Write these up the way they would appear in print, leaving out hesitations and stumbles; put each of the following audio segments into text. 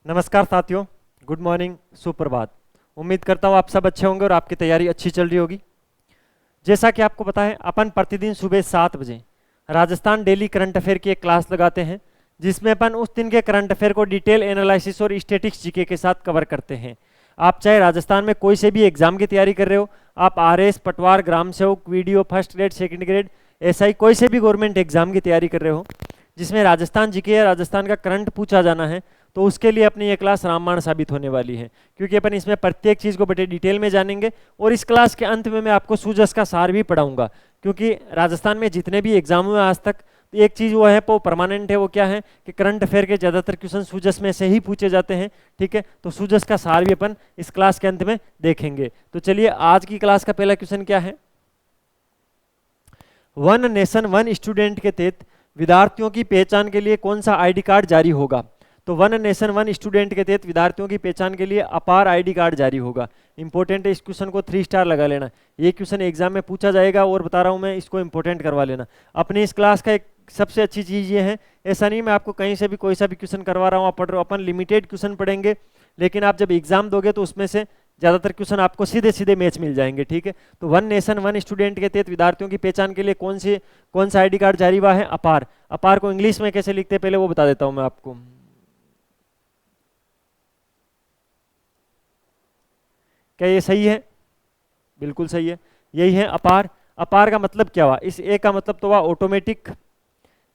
नमस्कार साथियों, good morning, सुप्रभात। उम्मीद करता हूँ आप सब अच्छे होंगे और आपकी तैयारी अच्छी चल रही होगी। जैसा कि आपको पता है, अपन प्रतिदिन सुबह 7 बजे राजस्थान डेली करंट अफेयर की एक क्लास लगाते हैं, जिसमें अपन उस दिन के करंट अफेयर को डिटेल एनालिसिस और स्टैटिक्स जीके के साथ कवर करते हैं। आप चाहे राजस्थान में कोई से भी एग्जाम की तैयारी कर रहे हो, आप आरएस, पटवार, ग्राम सेवक, video, first grade, second grade, SI, कोई से भी गवर्नमेंट एग्जाम की तैयारी कर रहे हो जिसमें राजस्थान जीके या राजस्थान का करंट पूछा जाना है, तो उसके लिए अपनी ये क्लास रामबाण साबित होने वाली है, क्योंकि अपन इसमें प्रत्येक चीज़ को बड़े डिटेल में जानेंगे। और इस क्लास के अंत में मैं आपको सूजस का सार भी पढ़ाऊंगा, क्योंकि राजस्थान में जितने भी एग्जाम हुए आज तक, एक चीज़ वो है, वो परमानेंट है। वो क्या है कि करंट अफेयर के ज़्यादातर क्वेश्चन सूजस में से ही पूछे जाते हैं। ठीक है, तो सूजस का सार भी अपन इस क्लास के अंत में देखेंगे। तो चलिए, आज की क्लास का पहला क्वेश्चन क्या है। वन नेशन वन स्टूडेंट के तहत विद्यार्थियों की पहचान के लिए कौन सा आईडी कार्ड जारी होगा। तो वन नेशन वन स्टूडेंट के तहत विद्यार्थियों की पहचान के लिए अपार आईडी कार्ड जारी होगा। इंपॉर्टेंट है, इस क्वेश्चन को 3 स्टार लगा लेना। ये क्वेश्चन एग्जाम में पूछा जाएगा और बता रहा हूँ मैं, इसको इंपॉर्टेंट करवा लेना। अपनी इस क्लास का एक सबसे अच्छी चीज़ ये है, ऐसा नहीं मैं आपको कहीं से भी कोई सा भी क्वेश्चन करवा रहा हूँ, आप पढ़ रहे हो, अपन लिमिटेड क्वेश्चन पढ़ेंगे, लेकिन आप जब एग्जाम दोगे तो उसमें से ज़्यादातर क्वेश्चन आपको सीधे सीधे मैच मिल जाएंगे। ठीक है, तो वन नेशन वन स्टूडेंट के तहत विद्यार्थियों की पहचान के लिए कौन सा आईडी कार्ड जारी हुआ है। अपार। अपार को इंग्लिश में कैसे लिखते हैं पहले वो बता देता हूँ मैं आपको। क्या ये सही है? बिल्कुल सही है, यही है अपार। अपार का मतलब क्या हुआ? इस ए का मतलब तो हुआ ऑटोमेटिक।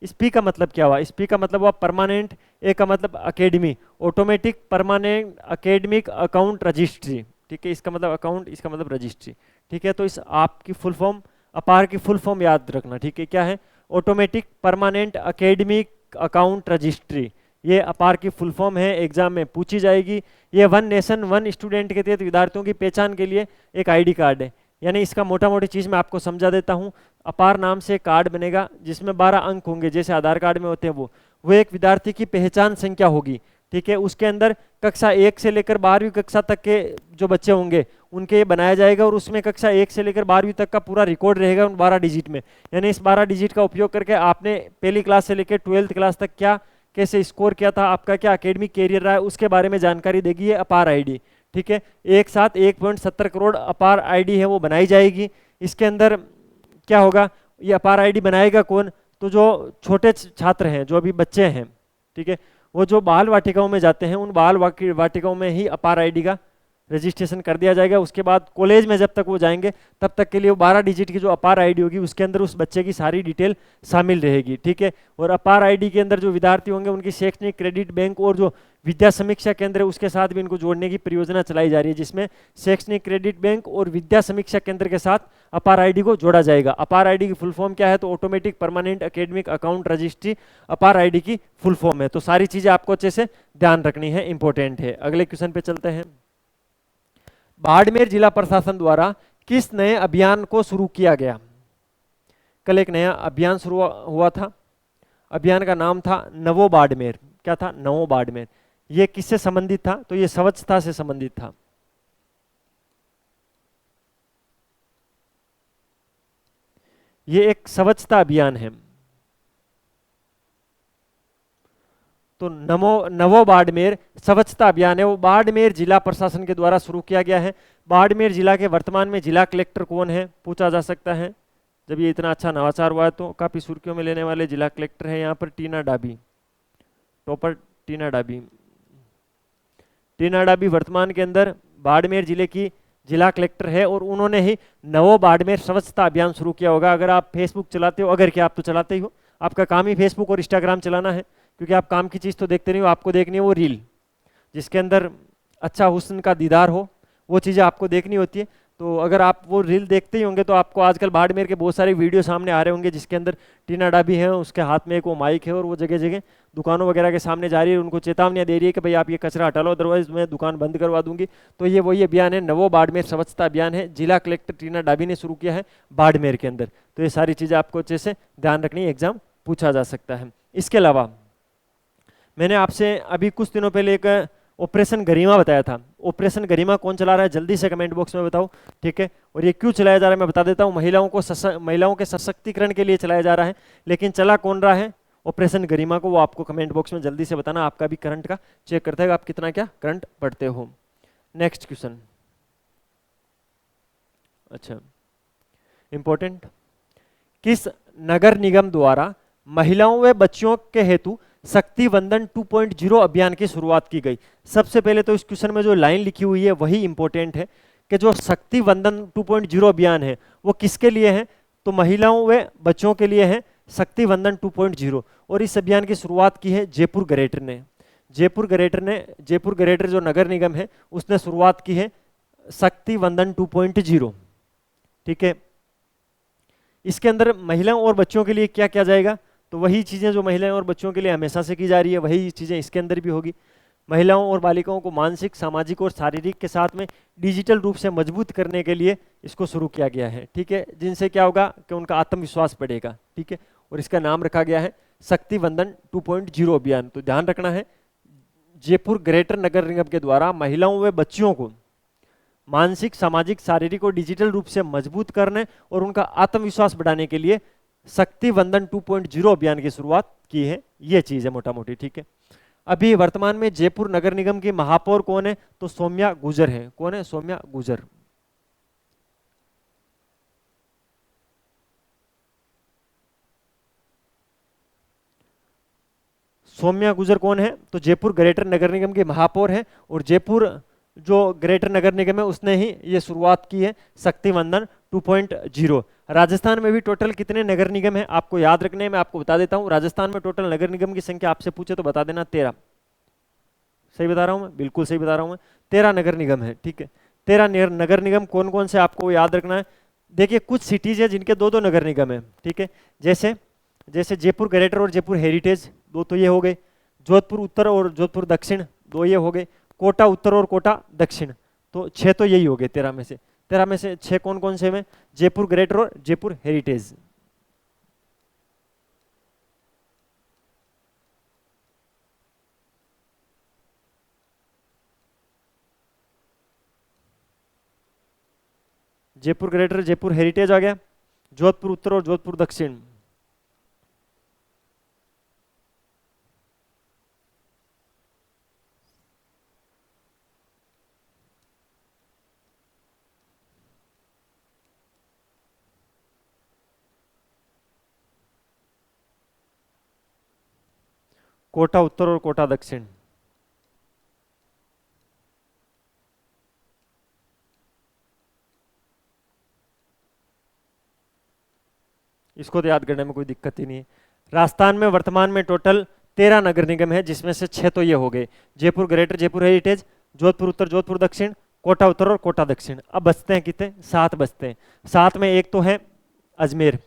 इस पी का मतलब क्या हुआ? इस पी का मतलब हुआ परमानेंट। ए का मतलब academy, automatic permanent academic account registry. ठीक है, इसका मतलब अकाउंट, इसका मतलब रजिस्ट्री। ठीक है, तो इस आपकी फुल फॉर्म, अपार की फुल फॉर्म याद रखना। ठीक है, क्या है? Automatic permanent academic account registry. ये अपार की फुल फॉर्म है, एग्जाम में पूछी जाएगी। ये वन नेशन वन स्टूडेंट के तहत विद्यार्थियों की पहचान के लिए एक आईडी कार्ड है। यानी इसका मोटा मोटी चीज़ मैं आपको समझा देता हूँ। अपार नाम से कार्ड बनेगा जिसमें 12 अंक होंगे, जैसे आधार कार्ड में होते हैं। वो एक विद्यार्थी की पहचान संख्या होगी। ठीक है, उसके अंदर कक्षा 1 से लेकर 12वीं कक्षा तक के जो बच्चे होंगे उनके बनाया जाएगा, और उसमें कक्षा 1 से लेकर 12वीं तक का पूरा रिकॉर्ड रहेगा उन 12 डिजिट में। यानी इस 12 डिजिट का उपयोग करके आपने पहली क्लास से लेकर 12th क्लास तक क्या कैसे स्कोर किया था, आपका क्या एकेडमिक कैरियर रहा है, उसके बारे में जानकारी देगी ये अपार आईडी। ठीक है, एक साथ 1.70 करोड़ अपार आईडी है वो बनाई जाएगी। इसके अंदर क्या होगा, ये अपार आईडी बनाएगा कौन? तो जो छोटे छात्र हैं, जो अभी बच्चे हैं, ठीक है, वो जो बाल वाटिकाओं में जाते हैं, उन बाल वाटिकाओं में ही अपार आईडी का रजिस्ट्रेशन कर दिया जाएगा। उसके बाद कॉलेज में जब तक वो जाएंगे तब तक के लिए वो 12 डिजिट की जो अपार आईडी होगी उसके अंदर उस बच्चे की सारी डिटेल शामिल रहेगी। ठीक है, और अपार आईडी के अंदर जो विद्यार्थी होंगे उनकी शैक्षणिक क्रेडिट बैंक और जो विद्या समीक्षा केंद्र है उसके साथ भी इनको जोड़ने की परियोजना चलाई जा रही है, जिसमें शैक्षणिक क्रेडिट बैंक और विद्या समीक्षा केंद्र के साथ अपार आईडी को जोड़ा जाएगा। अपार आईडी की फुल फॉर्म क्या है? तो automatic permanent academic account registry अपार आईडी की फुल फॉर्म है। तो सारी चीजें आपको अच्छे से ध्यान रखनी है, इंपॉर्टेंट है। अगले क्वेश्चन पे चलते हैं। बाड़मेर जिला प्रशासन द्वारा किस नए अभियान को शुरू किया गया? कल एक नया अभियान शुरू हुआ था। अभियान का नाम था नवो बाड़मेर। क्या था? नवो बाड़मेर। ये किससे संबंधित था? तो ये स्वच्छता से संबंधित था। ये एक स्वच्छता अभियान है। तो नवो बाड़मेर स्वच्छता अभियान है, वो बाड़मेर जिला प्रशासन के द्वारा शुरू किया गया है। बाड़मेर जिला के वर्तमान में जिला कलेक्टर कौन है, पूछा जा सकता है। जब ये इतना अच्छा नवाचार हुआ है तो काफी सुर्खियों में लेने वाले जिला कलेक्टर है यहाँ पर टीना डाबी, टॉपर टीना डाबी। टीना डाबी वर्तमान के अंदर बाड़मेर जिले की जिला कलेक्टर है, और उन्होंने ही नवो बाड़मेर स्वच्छता अभियान शुरू किया होगा। अगर आप फेसबुक चलाते हो, अगर क्या आप तो चलाते ही हो, आपका काम ही फेसबुक और इंस्टाग्राम चलाना है, क्योंकि आप काम की चीज़ तो देखते नहीं हो, आपको देखनी है वो रील जिसके अंदर अच्छा हुस्न का दीदार हो, वो चीज़ें आपको देखनी होती है। तो अगर आप वो रील देखते ही होंगे तो आपको आजकल बाड़मेर के बहुत सारे वीडियो सामने आ रहे होंगे जिसके अंदर टीना डाबी है, उसके हाथ में एक वो माइक है और वो जगह जगह दुकानों वगैरह के सामने जा रही है, उनको चेतावनियाँ दे रही है कि भाई आप ये कचरा हटा लो, अदरवाइज मैं दुकान बंद करवा दूंगी। तो ये वही अभियान है, नवो बाड़मेर स्वच्छता अभियान है, जिला कलेक्टर टीना डाबी ने शुरू किया है बाड़मेर के अंदर। तो ये सारी चीज़ें आपको अच्छे से ध्यान रखनी है, एग्जाम पूछा जा सकता है। इसके अलावा मैंने आपसे अभी कुछ दिनों पहले एक ऑपरेशन गरिमा बताया था। ऑपरेशन गरिमा कौन चला रहा है जल्दी से कमेंट बॉक्स में बताओ। ठीक है, और ये क्यों चलाया जा रहा है मैं बता देता हूँ। महिलाओं के सशक्तिकरण के लिए चलाया जा रहा है, लेकिन चला कौन रहा है? ऑपरेशन गरिमा को, वो आपको कमेंट बॉक्स में जल्दी से बताना, आपका भी करंट का चेक करता है आप कितना क्या करंट पढ़ते हो। नेक्स्ट क्वेश्चन, अच्छा इंपॉर्टेंट, किस नगर निगम द्वारा महिलाओं व बच्चियों के हेतु शक्ति वंदन 2.0 अभियान की शुरुआत की गई? सबसे पहले तो इस क्वेश्चन में जो लाइन लिखी हुई है वही इंपॉर्टेंट है कि जो शक्ति वंदन 2.0 अभियान है वो किसके लिए है, तो महिलाओं व बच्चों के लिए है शक्ति वंदन 2.0। और इस अभियान की शुरुआत की है जयपुर ग्रेटर ने। जयपुर ग्रेटर जो नगर निगम है उसने शुरुआत की है शक्ति वंदन 2.0। ठीक है, इसके अंदर महिलाओं और बच्चों के लिए क्या किया जाएगा, तो वही चीजें जो महिलाओं और बच्चों के लिए हमेशा से की जा रही है वही चीजें इसके अंदर भी होगी। महिलाओं और बालिकाओं को मानसिक, सामाजिक और शारीरिक के साथ में डिजिटल रूप से मजबूत करने के लिए इसको शुरू किया गया है। ठीक है, जिनसे क्या होगा कि उनका आत्मविश्वास बढ़ेगा। ठीक है, और इसका नाम रखा गया है शक्ति वंदन 2.0 अभियान। तो ध्यान रखना है, जयपुर ग्रेटर नगर निगम के द्वारा महिलाओं व बच्चियों को मानसिक, सामाजिक, शारीरिक और डिजिटल रूप से मजबूत करने और उनका आत्मविश्वास बढ़ाने के लिए शक्ति वंदन 2.0 अभियान की शुरुआत की है। ये चीज है मोटा मोटी। ठीक है, अभी वर्तमान में जयपुर नगर निगम की महापौर कौन है, तो सौम्या गुर्जर है। कौन है, सौम्या गुर्जर। सौम्या गुर्जर कौन है, तो जयपुर ग्रेटर नगर निगम के महापौर है। और जयपुर जो ग्रेटर नगर निगम है उसने ही ये शुरुआत की है शक्ति वंदन 2.0। राजस्थान में भी टोटल कितने नगर निगम है आपको याद रखने हैं, मैं आपको बता देता हूं। राजस्थान में टोटल नगर निगम की संख्या आपसे पूछे तो बता देना 13। सही बता रहा हूं मैं, बिल्कुल सही बता रहा हूं मैं, 13 नगर निगम है। ठीक है, 13 नगर निगम कौन कौन से आपको याद रखना है। देखिए कुछ सिटीज है जिनके दो दो नगर निगम है। ठीक है, जैसे जयपुर ग्रेटर और जयपुर हेरिटेज, दो तो ये हो गए। जोधपुर उत्तर और जोधपुर दक्षिण, दो ये हो गए। कोटा उत्तर और कोटा दक्षिण, तो 6 तो यही हो गए 13 में से। 13 में से 6 कौन कौन से में, जयपुर ग्रेटर और Jaipur heritage. Jaipur greater, Jaipur heritage आ गया। जोधपुर उत्तर और जोधपुर दक्षिण, कोटा उत्तर और कोटा दक्षिण। इसको तो याद करने में कोई दिक्कत ही नहीं है। राजस्थान में वर्तमान में टोटल 13 नगर निगम है, जिसमें से 6 तो ये हो गए, जयपुर ग्रेटर, जयपुर हेरिटेज, जोधपुर उत्तर, जोधपुर दक्षिण, कोटा उत्तर और कोटा दक्षिण। अब बचते हैं कितने, 7 बचते हैं। 7 में एक तो है अजमेर,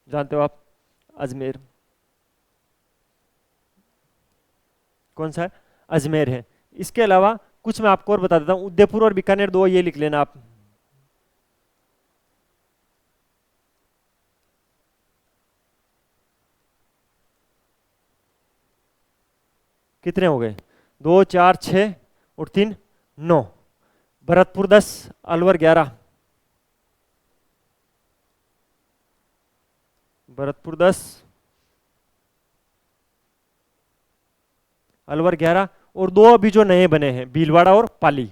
जानते हो आप अजमेर, कौन सा है, अजमेर है। इसके अलावा कुछ मैं आपको और बता देता हूं, उदयपुर और बीकानेर, दो ये लिख लेना आप। कितने हो गए, 2 4 6 और 3 9। भरतपुर 10, अलवर 11, भरतपुर 10, अलवर 11, और 2 अभी जो नए बने हैं भीलवाड़ा और पाली।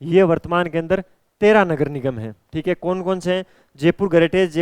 ये वर्तमान के अंदर 13 नगर निगम है। ठीक है, कौन कौन से हैं, जयपुर ग्रेटेज,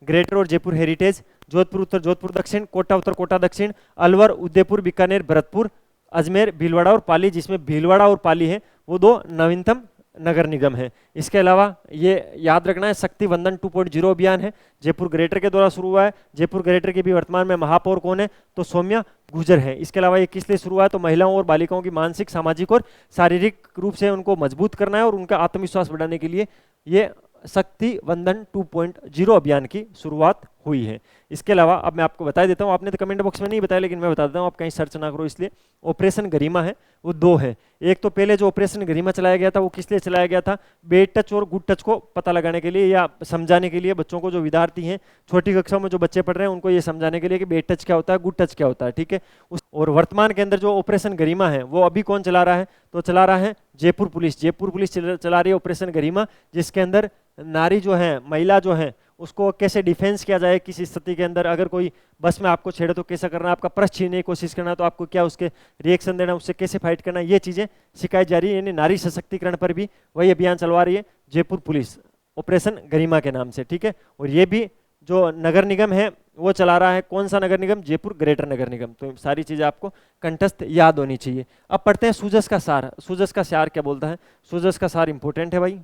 ग्रेटर और जयपुर हेरिटेज, जोधपुर उत्तर, जोधपुर दक्षिण, कोटा उत्तर, कोटा दक्षिण, अलवर, उदयपुर, बीकानेर, भरतपुर, अजमेर, भीलवाड़ा और पाली, जिसमें भीलवाड़ा और पाली है वो 2 नवीनतम नगर निगम है। इसके अलावा ये याद रखना है शक्ति वंदन 2.0 अभियान है, जयपुर ग्रेटर के द्वारा शुरू हुआ है। जयपुर ग्रेटर के भी वर्तमान में महापौर कौन है, तो सौम्या गुर्जर है। इसके अलावा ये किस लिए शुरू हुआ है, तो महिलाओं और बालिकाओं की मानसिक, सामाजिक और शारीरिक रूप से उनको मजबूत करना है और उनका आत्मविश्वास बढ़ाने के लिए ये शक्ति वंदन 2.0 अभियान की शुरुआत हुई है। इसके अलावा अब मैं आपको बता देता हूँ, आपने तो कमेंट बॉक्स में नहीं बताया लेकिन मैं बता देता हूँ, आप कहीं सर्च ना करो इसलिए। ऑपरेशन गरिमा है वो 2 है। एक तो पहले जो ऑपरेशन गरिमा चलाया गया था वो किस लिए चलाया गया था, बेड टच और गुड टच को पता लगाने के लिए या समझाने के लिए, बच्चों को जो विद्यार्थी हैं छोटी कक्षाओं में जो बच्चे पढ़ रहे हैं उनको ये समझाने के लिए कि बेड टच क्या होता है, गुड टच क्या होता है। ठीक है, उस और वर्तमान के अंदर जो ऑपरेशन गरिमा है वो अभी कौन चला रहा है, तो चला रहा है जयपुर पुलिस। जयपुर पुलिस चला रही है ऑपरेशन गरिमा, जिसके अंदर नारी जो है, महिला जो है, उसको कैसे डिफेंस किया जाए किसी स्थिति के अंदर। अगर कोई बस में आपको छेड़े तो कैसा करना, आपका पर्स छीनने की कोशिश करना तो आपको क्या उसके रिएक्शन देना, उससे कैसे फाइट करना, ये चीज़ें सिखाई जा रही है। यानी नारी सशक्तिकरण पर भी वही अभियान चलवा रही है जयपुर पुलिस, ऑपरेशन गरिमा के नाम से, ठीक है। और ये भी जो नगर निगम है वो चला रहा है, कौन सा नगर निगम, जयपुर ग्रेटर नगर निगम। तो सारी चीज़ें आपको कंठस्थ याद होनी चाहिए। अब पढ़ते हैं सूजस का सार। सूजस का सार क्या बोलता है, सूजस का सार इंपॉर्टेंट है भाई।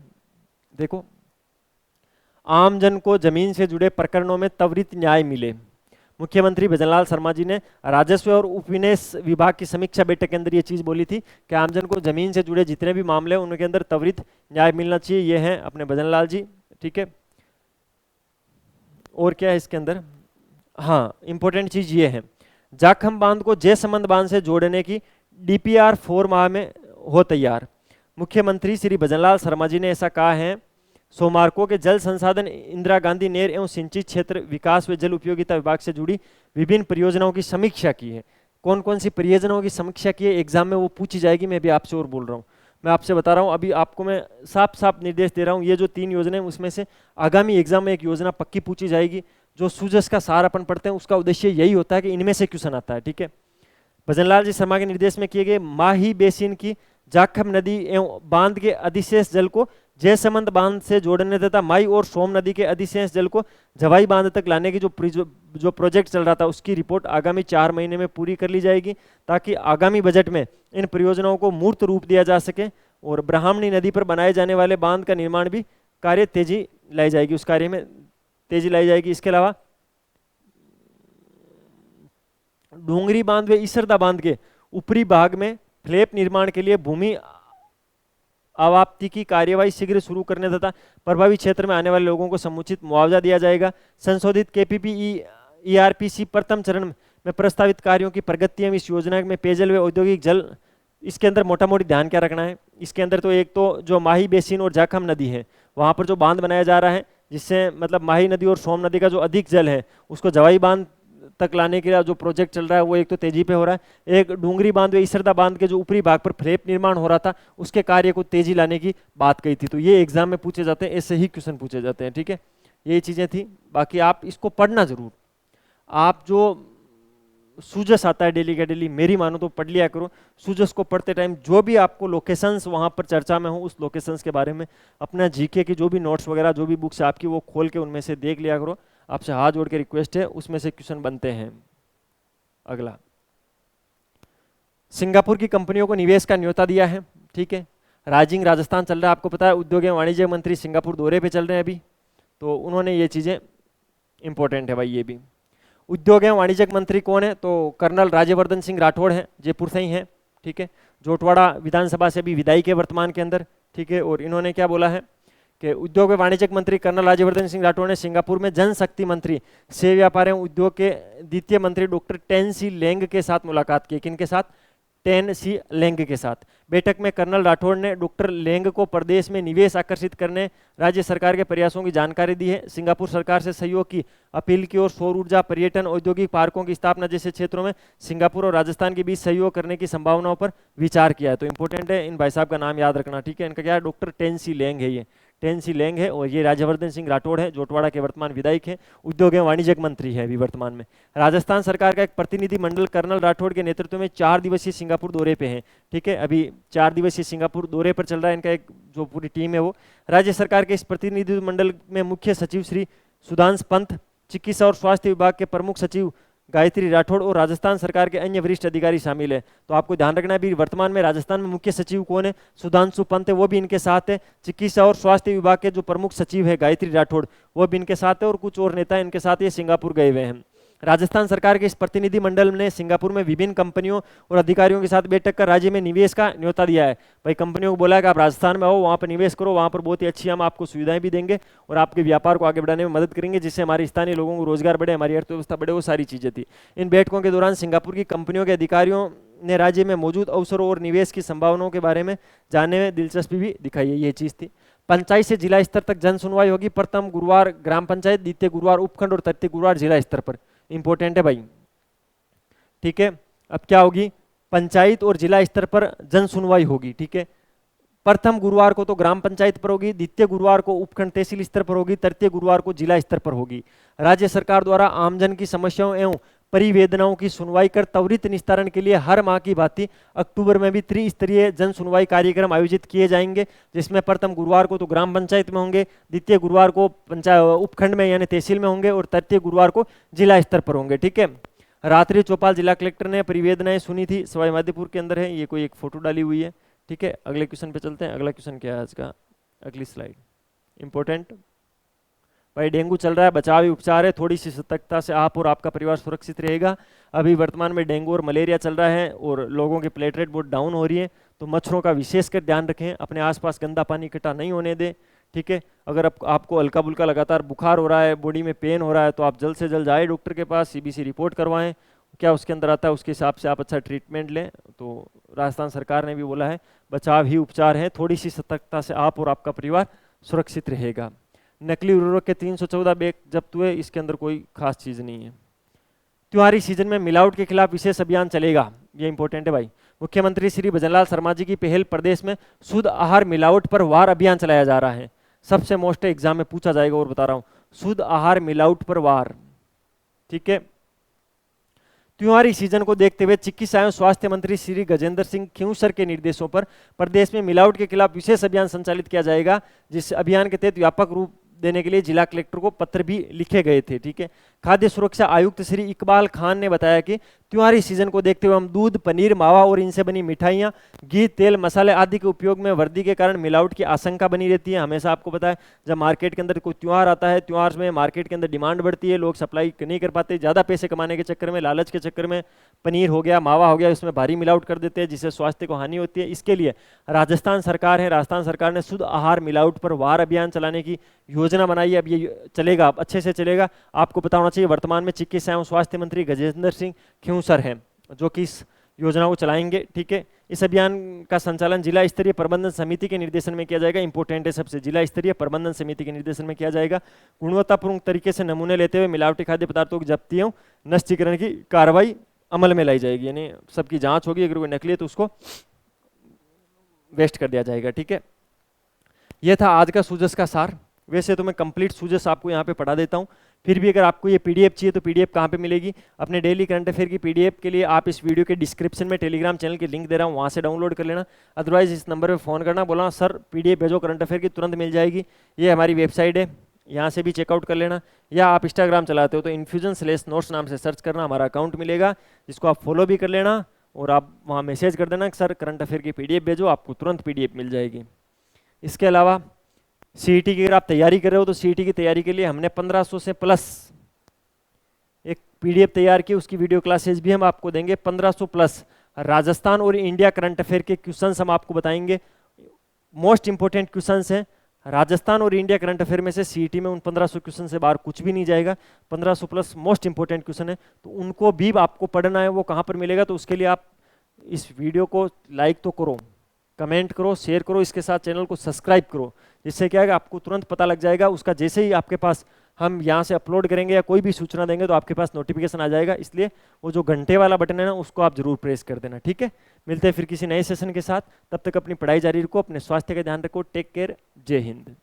देखो, आमजन को जमीन से जुड़े प्रकरणों में त्वरित न्याय मिले। मुख्यमंत्री भजनलाल शर्मा जी ने राजस्व और उपविन्यास विभाग की समीक्षा बैठक के अंदर ये चीज़ बोली थी कि आमजन को जमीन से जुड़े जितने भी मामले हैं उनके अंदर त्वरित न्याय मिलना चाहिए। ये हैं अपने भजनलाल जी, ठीक है। और क्या है इसके अंदर, हाँ इंपॉर्टेंट चीज़ ये है, जाखम बांध को जयसमंद बांध से जोड़ने की DPR 4 माह में हो तैयार। मुख्यमंत्री श्री भजनलाल शर्मा जी ने ऐसा कहा है सोमवार को कि जल संसाधन, इंदिरा गांधी नहर एवं सिंचित क्षेत्र विकास व जल उपयोगिता विभाग से जुड़ी विभिन्न परियोजनाओं की समीक्षा की है। कौन कौन सी परियोजनाओं की समीक्षा की है, एग्जाम में वो पूछी जाएगी। मैं भी आपसे और बोल रहा हूँ, मैं आपसे बता रहा हूँ, अभी आपको मैं साफ साफ निर्देश दे रहा हूँ। ये जो 3 योजनाएं उसमें से आगामी एग्जाम में एक योजना पक्की पूछी जाएगी। जो सूजस का सार अपन पढ़ते हैं उसका उद्देश्य यही होता है कि इनमें से क्वेश्चन आता है, ठीक है। भजनलाल जी शर्मा के निर्देश में किए गए माही बेसिन की जाखम नदी एवं बांध के अधिशेष जल को जयसमंद बांध से जोड़ने तथा माई और सोम नदी के अधिशेष जल को जवाई बांध तक लाने की जो प्रोजेक्ट चल रहा था उसकी रिपोर्ट आगामी 4 महीने में पूरी कर ली जाएगी, ताकि आगामी बजट में इन परियोजनाओं को मूर्त रूप दिया जा सके। और ब्राह्मणी नदी पर बनाए जाने वाले बांध का निर्माण भी कार्य तेजी लाई जाएगी, उस कार्य में तेजी लाई जाएगी। इसके अलावा डोंगरी बांध व इसरदा बांध के ऊपरी भाग में फ्लैप निर्माण के लिए भूमि अवाप्ति की कार्यवाही शीघ्र शुरू करने तथा प्रभावित क्षेत्र में आने वाले लोगों को समुचित मुआवजा दिया जाएगा। संशोधित KPP ERPC प्रथम चरण में प्रस्तावित कार्यों की प्रगति में इस योजना में पेयजल व औद्योगिक जल, इसके अंदर मोटा मोटी ध्यान क्या रखना है, इसके अंदर तो एक तो जो माही बेसिन और जाखम नदी है वहाँ पर जो बांध बनाया जा रहा है, जिससे मतलब माही नदी और सोम नदी का जो अधिक जल है उसको जवाई बांध तक लाने के लिए जो प्रोजेक्ट चल रहा है वो एक तो तेजी पे हो रहा है। एक डूंगरी बांध व इसरदा बांध के जो ऊपरी भाग पर फ्लैप निर्माण हो रहा था उसके कार्य को तेजी लाने की बात कही थी। तो ये एग्जाम में पूछे जाते हैं, ऐसे ही क्वेश्चन पूछे जाते हैं, ठीक है। यही चीजें थी, बाकी आप इसको पढ़ना जरूर। आप जो सूजस आता है डेली का डेली, मेरी मानो तो पढ़ लिया करो। सूजस को पढ़ते टाइम जो भी आपको लोकेशंस वहाँ पर चर्चा में हो उस लोकेशंस के बारे में अपना जीके की जो भी नोट्स वगैरह जो भी बुक्स आपकी वो खोल के उनमें से देख लिया करो। आपसे हाथ जोड़ के रिक्वेस्ट है, उसमें से क्वेश्चन बनते हैं। अगला, सिंगापुर की कंपनियों को निवेश का न्योता दिया है, ठीक है। राइजिंग राजस्थान चल रहा है, आपको पता है उद्योग एवं वाणिज्य मंत्री सिंगापुर दौरे पे चल रहे हैं अभी, तो उन्होंने ये चीज़ें इंपॉर्टेंट है भाई। ये भी उद्योग एवं वाणिज्य मंत्री कौन है, तो कर्नल राज्यवर्धन सिंह राठौड़ हैं, जयपुर से ही हैं, ठीक है। जोटवाड़ा विधानसभा से भी विधायक है वर्तमान के अंदर, ठीक है। और इन्होंने क्या बोला है कि उद्योग एवं वाणिज्य मंत्री कर्नल राज्यवर्धन सिंह राठौड़ ने सिंगापुर में जनशक्ति मंत्री, सेवा व्यापार एवं उद्योग के द्वितीय मंत्री डॉक्टर टेन सी लेंग के साथ मुलाकात की। किनके साथ, टेन सी लेंग के साथ। बैठक में कर्नल राठौड़ ने डॉक्टर लेंग को प्रदेश में निवेश आकर्षित करने राज्य सरकार के प्रयासों की जानकारी दी है। सिंगापुर सरकार से सहयोग की अपील की और सौर ऊर्जा, पर्यटन, औद्योगिक पार्कों की स्थापना जैसे क्षेत्रों में सिंगापुर और राजस्थान के बीच सहयोग करने की संभावनाओं पर विचार किया है। तो इंपॉर्टेंट है, इन भाई साहब का नाम याद रखना, ठीक है। इनका क्या है, डॉक्टर टेन सी लेंग है, ये टेन सी लेंग है। और ये राज्यवर्धन सिंह राठौड़ है, जोटवाड़ा के वर्तमान विधायक है, उद्योग एवं वाणिज्य मंत्री है अभी वर्तमान में। राजस्थान सरकार का एक प्रतिनिधि मंडल कर्नल राठौड़ के नेतृत्व में 4 दिवसीय सिंगापुर दौरे पे है, ठीक है। अभी 4 दिवसीय सिंगापुर दौरे पर चल रहा है इनका, एक जो पूरी टीम है वो। राज्य सरकार के इस प्रतिनिधि मंडल में मुख्य सचिव श्री सुधांश पंत, चिकित्सा और स्वास्थ्य विभाग के प्रमुख सचिव गायत्री राठौड़ और राजस्थान सरकार के अन्य वरिष्ठ अधिकारी शामिल है। तो आपको ध्यान रखना है भी वर्तमान में राजस्थान में मुख्य सचिव कौन है, सुधांशु पंत है, वो भी इनके साथ है। चिकित्सा और स्वास्थ्य विभाग के जो प्रमुख सचिव है गायत्री राठौड़, वो भी इनके साथ है, और कुछ और नेता इनके साथ ये सिंगापुर गए हुए हैं। राजस्थान सरकार के इस प्रतिनिधि मंडल ने सिंगापुर में विभिन्न कंपनियों और अधिकारियों के साथ बैठक कर राज्य में निवेश का न्योता दिया है। भाई कंपनियों को बोला है कि आप राजस्थान में आओ, वहाँ पर निवेश करो, वहाँ पर बहुत ही अच्छी हम आपको सुविधाएं भी देंगे और आपके व्यापार को आगे बढ़ाने में मदद करेंगे, जिससे हमारे स्थानीय लोगों को रोजगार बढ़े, हमारी अर्थव्यवस्था बढ़े, वो सारी चीज़ें थी। इन बैठकों के दौरान सिंगापुर की कंपनियों के अधिकारियों ने राज्य में मौजूद अवसरों और निवेश की संभावनाओं के बारे में जानने में दिलचस्पी भी दिखाई है, ये चीज़ थी। पंचायत से जिला स्तर तक जन सुनवाई होगी, प्रथम गुरुवार ग्राम पंचायत, द्वितीय गुरुवार उपखंड और तृतीय गुरुवार जिला स्तर पर। इंपॉर्टेंट है भाई, ठीक है। अब क्या होगी, पंचायत और जिला स्तर पर जन सुनवाई होगी, ठीक है। प्रथम गुरुवार को तो ग्राम पंचायत पर होगी, द्वितीय गुरुवार को उपखंड तहसील स्तर पर होगी, तृतीय गुरुवार को जिला स्तर पर होगी। राज्य सरकार द्वारा आमजन की समस्याओं एवं परिवेदनाओं की सुनवाई कर त्वरित निस्तारण के लिए हर माह की भांति अक्टूबर में भी त्रिस्तरीय जन सुनवाई कार्यक्रम आयोजित किए जाएंगे, जिसमें प्रथम गुरुवार को तो ग्राम पंचायत में होंगे, द्वितीय गुरुवार को पंचायत उपखंड में यानी तहसील में होंगे, और तृतीय गुरुवार को जिला स्तर पर होंगे, ठीक है। रात्रि चौपाल जिला कलेक्टर ने परिवेदनाएं सुनी थी, सवाई माधोपुर के अंदर है, ये कोई एक फोटो डाली हुई है, ठीक है। अगले क्वेश्चन पे चलते हैं। अगला क्वेश्चन क्या है आज का, अगली स्लाइड इंपॉर्टेंट। भाई डेंगू चल रहा है, बचाव ही उपचार है, थोड़ी सी सतर्कता से आप और आपका परिवार सुरक्षित रहेगा। अभी वर्तमान में डेंगू और मलेरिया चल रहा है और लोगों की प्लेटलेट बहुत डाउन हो रही है, तो मच्छरों का विशेषकर ध्यान रखें, अपने आसपास गंदा पानी इकट्ठा नहीं होने दें, ठीक है। अगर आपको हल्का बुल्का लगातार बुखार हो रहा है, बॉडी में पेन हो रहा है, तो आप जल्द से जल्द जाए डॉक्टर के पास, सीबीसी रिपोर्ट करवाएं, क्या उसके अंदर आता है उसके हिसाब से आप अच्छा ट्रीटमेंट लें। तो राजस्थान सरकार ने भी बोला है बचाव ही उपचार है, थोड़ी सी सतर्कता से आप और आपका परिवार सुरक्षित रहेगा। नकली उर्वरक के 314 बैग जब्त हुए, इसके अंदर कोई खास चीज नहीं है। त्योहारी सीजन में मिलावट के खिलाफ विशेष अभियान चलेगा, ये इंपॉर्टेंट है भाई। मुख्यमंत्री श्री भजनलाल शर्मा जी की पहल प्रदेश में शुद्ध आहार मिलावट पर वार अभियान चलाया जा रहा है। सबसे मोस्ट एग्जाम में पूछा जाएगा, और बता रहा हूं, शुद्ध आहार मिलावट पर वार, ठीक है। त्योहारी सीजन को देखते हुए चिकित्सा एवं स्वास्थ्य मंत्री श्री गजेंद्र सिंह खींवसर के निर्देशों पर प्रदेश में मिलावट के खिलाफ विशेष अभियान संचालित किया जाएगा, जिस अभियान के तहत व्यापक रूप देने के लिए जिला कलेक्टर को पत्र भी लिखे गए थे, ठीक है। खाद्य सुरक्षा आयुक्त श्री इकबाल खान ने बताया कि त्योहारी सीजन को देखते हुए हम दूध, पनीर, मावा और इनसे बनी मिठाइयाँ, घी, तेल, मसाले आदि के उपयोग में वृद्धि के कारण मिलावट की आशंका बनी रहती है। हमेशा आपको पता है जब मार्केट के अंदर कोई त्यौहार आता है, त्यौहार में मार्केट के अंदर डिमांड बढ़ती है, लोग सप्लाई नहीं कर पाते, ज़्यादा पैसे कमाने के चक्कर में, लालच के चक्कर में पनीर हो गया, मावा हो गया, इसमें भारी मिलावट कर देते हैं, जिससे स्वास्थ्य को हानि होती है। इसके लिए राजस्थान सरकार ने शुद्ध आहार मिलावट पर वार अभियान चलाने की योजना बनाई है। अब ये चलेगा, अब अच्छे से चलेगा। आपको पता होना चाहिए वर्तमान में चिकित्सा एवं स्वास्थ्य मंत्री गजेंद्र सिंह खींवसर हैं जो कि इस योजना को चलाएंगे, ठीक है। इस अभियान का संचालन जिला स्तरीय प्रबंधन समिति के निर्देशन में किया जाएगा। इंपॉर्टेंट है सबसे, जिला स्तरीय प्रबंधन समिति के निर्देशन में किया जाएगा। गुणवत्तापूर्ण तरीके से नमूने लेते हुए मिलावटी खाद्य पदार्थों की जब्ती एवं नष्टीकरण की कार्रवाई अमल में लाई जाएगी, यानी सबकी जांच होगी, अगर कोई नकली है तो उसको वेस्ट कर दिया जाएगा, ठीक है। यह था आज का सूजस का सार। वैसे तो मैं कंप्लीट सूजस आपको यहाँ पे पढ़ा देता हूँ, फिर भी अगर आपको ये पीडीएफ चाहिए तो पीडीएफ कहाँ पे मिलेगी, अपने डेली करंट अफेयर की पीडीएफ के लिए आप इस वीडियो के डिस्क्रिप्शन में टेलीग्राम चैनल की लिंक दे रहा हूँ, वहाँ से डाउनलोड कर लेना। अदरवाइज इस नंबर पे फ़ोन करना, बोला सर पीडीएफ भेजो करंट अफेयर की, तुरंत मिल जाएगी। ये हमारी वेबसाइट है, यहाँ से भी चेकआउट कर लेना, या आप इंस्टाग्राम चलाते हो तो infusion/notes नाम से सर्च करना, हमारा अकाउंट मिलेगा, जिसको आप फॉलो भी कर लेना, और आप वहाँ मैसेज कर देना कि सर करंट अफेयर की पीडीएफ भेजो, आपको तुरंत पीडीएफ मिल जाएगी। इसके अलावा सीईटी की अगर आप तैयारी कर रहे हो तो सीईटी की तैयारी के लिए हमने 1500 से प्लस एक पीडीएफ तैयार की, उसकी वीडियो क्लासेस भी हम आपको देंगे। 1500 प्लस राजस्थान और इंडिया करंट अफेयर के क्वेश्चंस हम आपको बताएंगे, मोस्ट इंपोर्टेंट क्वेश्चंस हैं। राजस्थान और इंडिया करंट अफेयर में से सीईटी में उन 1500 क्वेश्चन से बाहर कुछ भी नहीं जाएगा। 1500 प्लस मोस्ट इंपोर्टेंट क्वेश्चन है, तो उनको भी आपको पढ़ना है। वो कहाँ पर मिलेगा, तो उसके लिए आप इस वीडियो को लाइक तो करो, कमेंट करो, शेयर करो, इसके साथ चैनल को सब्सक्राइब करो, जिससे क्या है आपको तुरंत पता लग जाएगा उसका। जैसे ही आपके पास हम यहाँ से अपलोड करेंगे या कोई भी सूचना देंगे तो आपके पास नोटिफिकेशन आ जाएगा। इसलिए वो जो घंटे वाला बटन है ना, उसको आप जरूर प्रेस कर देना, ठीक है। मिलते हैं फिर किसी नए सेशन के साथ, तब तक अपनी पढ़ाई जारी रखो, अपने स्वास्थ्य का ध्यान रखो। टेक केयर, जय हिंद।